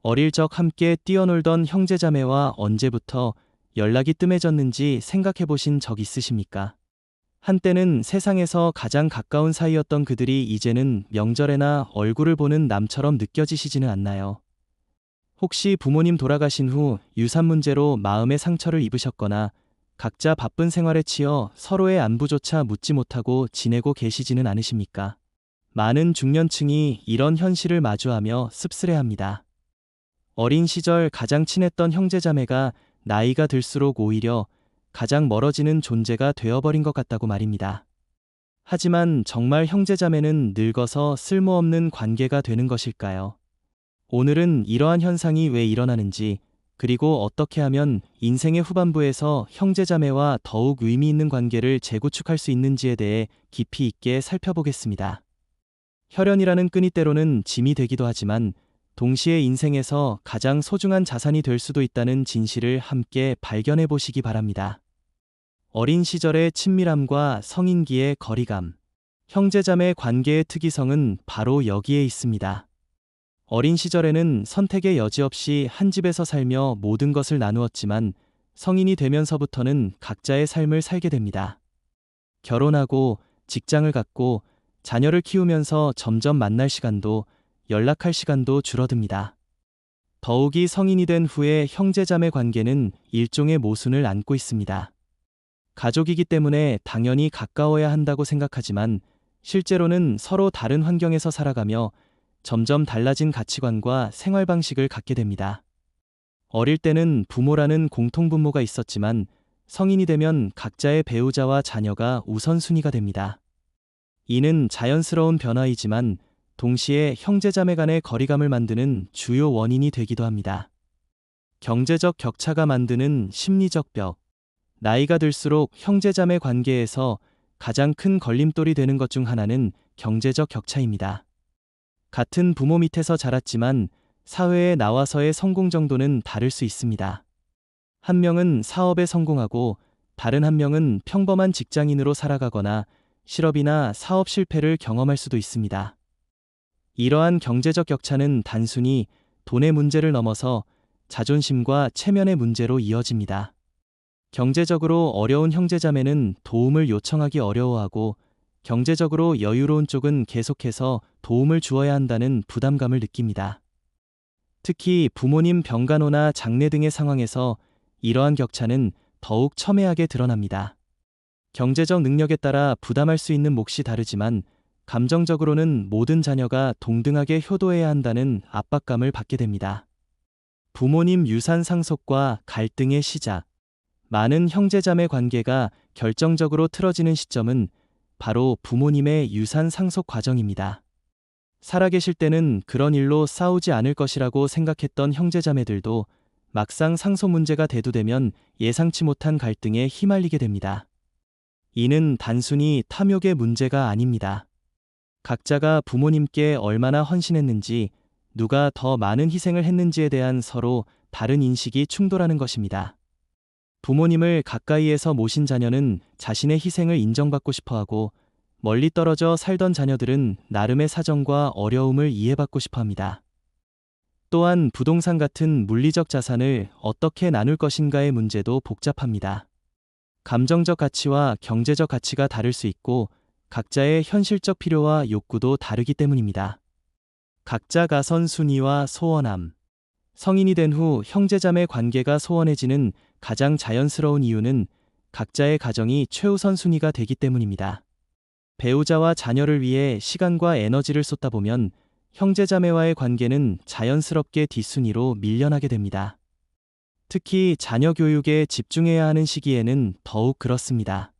어릴 적 함께 뛰어놀던 형제자매와 언제부터 연락이 뜸해졌는지 생각해 보신 적 있으십니까? 한때는 세상에서 가장 가까운 사이였던 그들이 이제는 명절에나 얼굴을 보는 남처럼 느껴지시지는 않나요? 혹시 부모님 돌아가신 후 유산 문제로 마음의 상처를 입으셨거나 각자 바쁜 생활에 치여 서로의 안부조차 묻지 못하고 지내고 계시지는 않으십니까? 많은 중년층이 이런 현실을 마주하며 씁쓸해합니다. 어린 시절 가장 친했던 형제자매가 나이가 들수록 오히려 가장 멀어지는 존재가 되어버린 것 같다고 말입니다. 하지만 정말 형제자매는 늙어서 쓸모없는 관계가 되는 것일까요? 오늘은 이러한 현상이 왜 일어나는지, 그리고 어떻게 하면 인생의 후반부에서 형제자매와 더욱 의미 있는 관계를 재구축할 수 있는지에 대해 깊이 있게 살펴보겠습니다. 혈연이라는 끈이 때로는 짐이 되기도 하지만 동시에 인생에서 가장 소중한 자산이 될 수도 있다는 진실을 함께 발견해 보시기 바랍니다. 어린 시절의 친밀함과 성인기의 거리감. 형제자매 관계의 특이성은 바로 여기에 있습니다. 어린 시절에는 선택의 여지 없이 한 집에서 살며 모든 것을 나누었지만 성인이 되면서부터는 각자의 삶을 살게 됩니다. 결혼하고 직장을 갖고 자녀를 키우면서 점점 만날 시간도 연락할 시간도 줄어듭니다. 더욱이 성인이 된 후에 형제자매 관계는 일종의 모순을 안고 있습니다. 가족이기 때문에 당연히 가까워야 한다고 생각하지만 실제로는 서로 다른 환경에서 살아가며 점점 달라진 가치관과 생활 방식을 갖게 됩니다. 어릴 때는 부모라는 공통분모가 있었지만 성인이 되면 각자의 배우자와 자녀가 우선순위가 됩니다. 이는 자연스러운 변화이지만 동시에 형제자매 간의 거리감을 만드는 주요 원인이 되기도 합니다. 경제적 격차가 만드는 심리적 벽. 나이가 들수록 형제자매 관계에서 가장 큰 걸림돌이 되는 것 중 하나는 경제적 격차입니다. 같은 부모 밑에서 자랐지만 사회에 나와서의 성공 정도는 다를 수 있습니다. 한 명은 사업에 성공하고 다른 한 명은 평범한 직장인으로 살아가거나 실업이나 사업 실패를 경험할 수도 있습니다. 이러한 경제적 격차는 단순히 돈의 문제를 넘어서 자존심과 체면의 문제로 이어집니다. 경제적으로 어려운 형제자매는 도움을 요청하기 어려워하고 경제적으로 여유로운 쪽은 계속해서 도움을 주어야 한다는 부담감을 느낍니다. 특히 부모님 병간호나 장례 등의 상황에서 이러한 격차는 더욱 첨예하게 드러납니다. 경제적 능력에 따라 부담할 수 있는 몫이 다르지만 감정적으로는 모든 자녀가 동등하게 효도해야 한다는 압박감을 받게 됩니다. 부모님 유산 상속과 갈등의 시작. 많은 형제자매 관계가 결정적으로 틀어지는 시점은 바로 부모님의 유산 상속 과정입니다. 살아계실 때는 그런 일로 싸우지 않을 것이라고 생각했던 형제자매들도 막상 상속 문제가 대두되면 예상치 못한 갈등에 휘말리게 됩니다. 이는 단순히 탐욕의 문제가 아닙니다. 각자가 부모님께 얼마나 헌신했는지, 누가 더 많은 희생을 했는지에 대한 서로 다른 인식이 충돌하는 것입니다. 부모님을 가까이에서 모신 자녀는 자신의 희생을 인정받고 싶어하고 멀리 떨어져 살던 자녀들은 나름의 사정과 어려움을 이해받고 싶어합니다. 또한 부동산 같은 물리적 자산을 어떻게 나눌 것인가의 문제도 복잡합니다. 감정적 가치와 경제적 가치가 다를 수 있고 각자의 현실적 필요와 욕구도 다르기 때문입니다. 각자 가선 순위와 소원함. 성인이 된 후 형제자매 관계가 소원해지는 가장 자연스러운 이유는 각자의 가정이 최우선 순위가 되기 때문입니다. 배우자와 자녀를 위해 시간과 에너지를 쏟다 보면 형제자매와의 관계는 자연스럽게 뒷순위로 밀려나게 됩니다. 특히 자녀 교육에 집중해야 하는 시기에는 더욱 그렇습니다.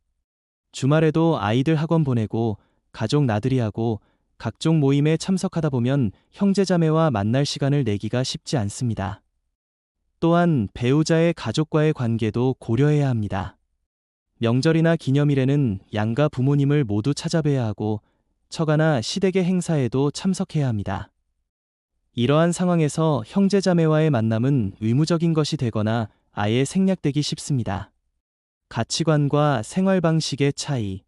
주말에도 아이들 학원 보내고 가족 나들이하고 각종 모임에 참석하다 보면 형제자매와 만날 시간을 내기가 쉽지 않습니다. 또한 배우자의 가족과의 관계도 고려해야 합니다. 명절이나 기념일에는 양가 부모님을 모두 찾아뵈야 하고 처가나 시댁의 행사에도 참석해야 합니다. 이러한 상황에서 형제자매와의 만남은 의무적인 것이 되거나 아예 생략되기 쉽습니다. 가치관과 생활 방식의 차이.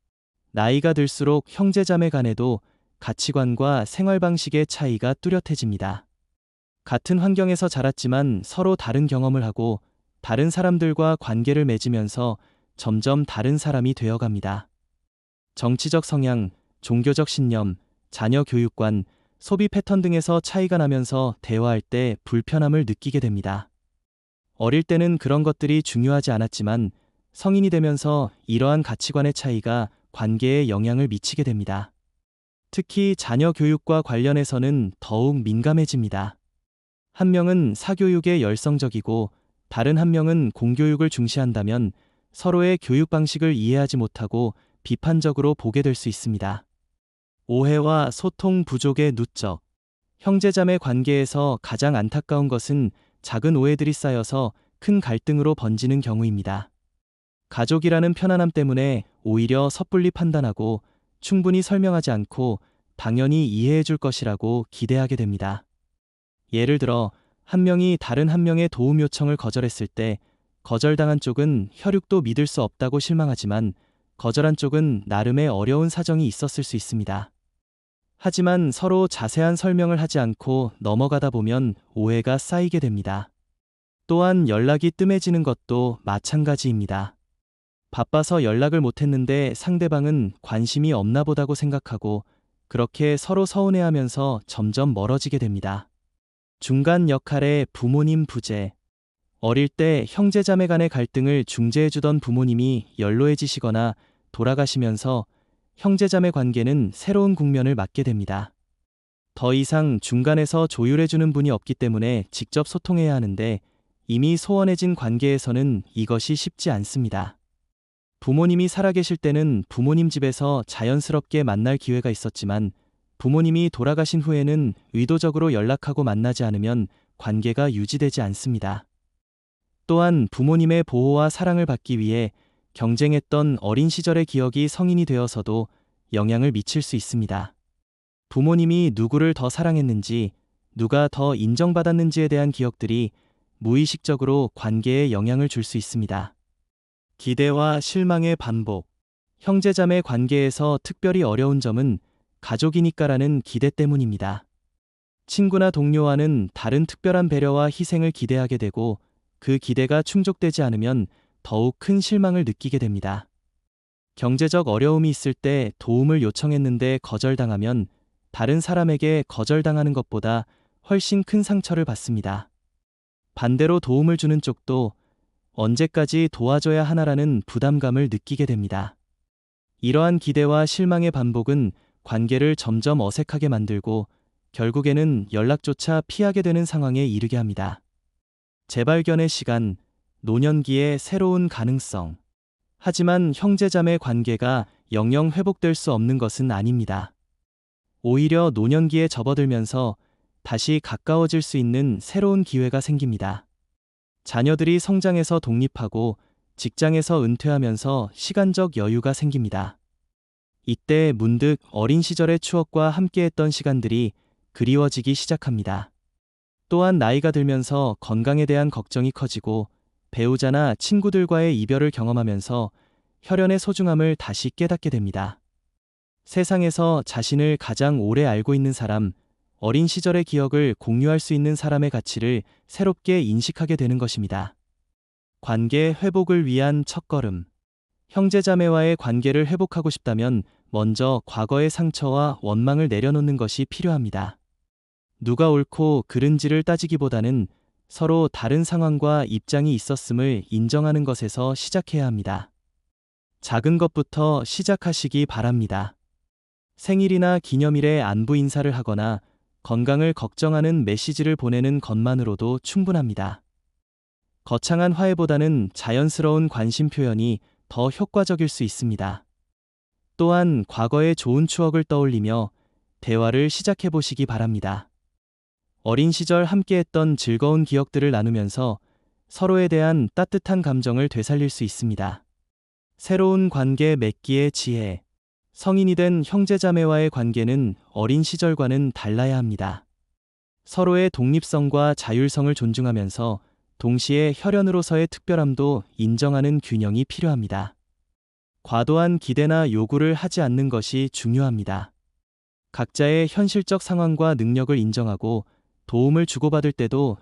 나이가 들수록 형제자매 간에도 가치관과 생활 방식의 차이가 뚜렷해집니다. 같은 환경에서 자랐지만 서로 다른 경험을 하고 다른 사람들과 관계를 맺으면서 점점 다른 사람이 되어갑니다. 정치적 성향, 종교적 신념, 자녀 교육관, 소비 패턴 등에서 차이가 나면서 대화할 때 불편함을 느끼게 됩니다. 어릴 때는 그런 것들이 중요하지 않았지만 성인이 되면서 이러한 가치관의 차이가 관계에 영향을 미치게 됩니다. 특히 자녀 교육과 관련해서는 더욱 민감해집니다. 한 명은 사교육에 열성적이고 다른 한 명은 공교육을 중시한다면 서로의 교육 방식을 이해하지 못하고 비판적으로 보게 될 수 있습니다. 오해와 소통 부족의 누적. 형제자매 관계에서 가장 안타까운 것은 작은 오해들이 쌓여서 큰 갈등으로 번지는 경우입니다. 가족이라는 편안함 때문에 오히려 섣불리 판단하고 충분히 설명하지 않고 당연히 이해해 줄 것이라고 기대하게 됩니다. 예를 들어 한 명이 다른 한 명의 도움 요청을 거절했을 때 거절당한 쪽은 혈육도 믿을 수 없다고 실망하지만 거절한 쪽은 나름의 어려운 사정이 있었을 수 있습니다. 하지만 서로 자세한 설명을 하지 않고 넘어가다 보면 오해가 쌓이게 됩니다. 또한 연락이 뜸해지는 것도 마찬가지입니다. 바빠서 연락을 못했는데 상대방은 관심이 없나 보다고 생각하고 그렇게 서로 서운해하면서 점점 멀어지게 됩니다. 중간 역할의 부모님 부재. 어릴 때 형제자매 간의 갈등을 중재해주던 부모님이 연로해지시거나 돌아가시면서 형제자매 관계는 새로운 국면을 맞게 됩니다. 더 이상 중간에서 조율해주는 분이 없기 때문에 직접 소통해야 하는데 이미 소원해진 관계에서는 이것이 쉽지 않습니다. 부모님이 살아계실 때는 부모님 집에서 자연스럽게 만날 기회가 있었지만 부모님이 돌아가신 후에는 의도적으로 연락하고 만나지 않으면 관계가 유지되지 않습니다. 또한 부모님의 보호와 사랑을 받기 위해 경쟁했던 어린 시절의 기억이 성인이 되어서도 영향을 미칠 수 있습니다. 부모님이 누구를 더 사랑했는지, 누가 더 인정받았는지에 대한 기억들이 무의식적으로 관계에 영향을 줄 수 있습니다. 기대와 실망의 반복. 형제자매 관계에서 특별히 어려운 점은 가족이니까라는 기대 때문입니다. 친구나 동료와는 다른 특별한 배려와 희생을 기대하게 되고 그 기대가 충족되지 않으면 더욱 큰 실망을 느끼게 됩니다. 경제적 어려움이 있을 때 도움을 요청했는데 거절당하면 다른 사람에게 거절당하는 것보다 훨씬 큰 상처를 받습니다. 반대로 도움을 주는 쪽도 언제까지 도와줘야 하나라는 부담감을 느끼게 됩니다. 이러한 기대와 실망의 반복은 관계를 점점 어색하게 만들고 결국에는 연락조차 피하게 되는 상황에 이르게 합니다. 재발견의 시간, 노년기의 새로운 가능성. 하지만 형제자매 관계가 영영 회복될 수 없는 것은 아닙니다. 오히려 노년기에 접어들면서 다시 가까워질 수 있는 새로운 기회가 생깁니다. 자녀들이 성장해서 독립하고 직장에서 은퇴하면서 시간적 여유가 생깁니다. 이때 문득 어린 시절의 추억과 함께했던 시간들이 그리워지기 시작합니다. 또한 나이가 들면서 건강에 대한 걱정이 커지고 배우자나 친구들과의 이별을 경험하면서 혈연의 소중함을 다시 깨닫게 됩니다. 세상에서 자신을 가장 오래 알고 있는 사람, 어린 시절의 기억을 공유할 수 있는 사람의 가치를 새롭게 인식하게 되는 것입니다. 관계 회복을 위한 첫걸음. 형제자매와의 관계를 회복하고 싶다면 먼저 과거의 상처와 원망을 내려놓는 것이 필요합니다. 누가 옳고 그른지를 따지기보다는 서로 다른 상황과 입장이 있었음을 인정하는 것에서 시작해야 합니다. 작은 것부터 시작하시기 바랍니다. 생일이나 기념일에 안부 인사를 하거나 건강을 걱정하는 메시지를 보내는 것만으로도 충분합니다. 거창한 화해보다는 자연스러운 관심 표현이 더 효과적일 수 있습니다. 또한 과거의 좋은 추억을 떠올리며 대화를 시작해 보시기 바랍니다. 어린 시절 함께했던 즐거운 기억들을 나누면서 서로에 대한 따뜻한 감정을 되살릴 수 있습니다. 새로운 관계 맺기의 지혜. 성인이 된 형제자매와의 관계는 어린 시절과는 달라야 합니다. 서로의 독립성과 자율성을 존중하면서 동시에 혈연으로서의 특별함도 인정하는 균형이 필요합니다. 과도한 기대나 요구를 하지 않는 것이 중요합니다. 각자의 현실적 상황과 능력을 인정하고 도움을 주고받을 때도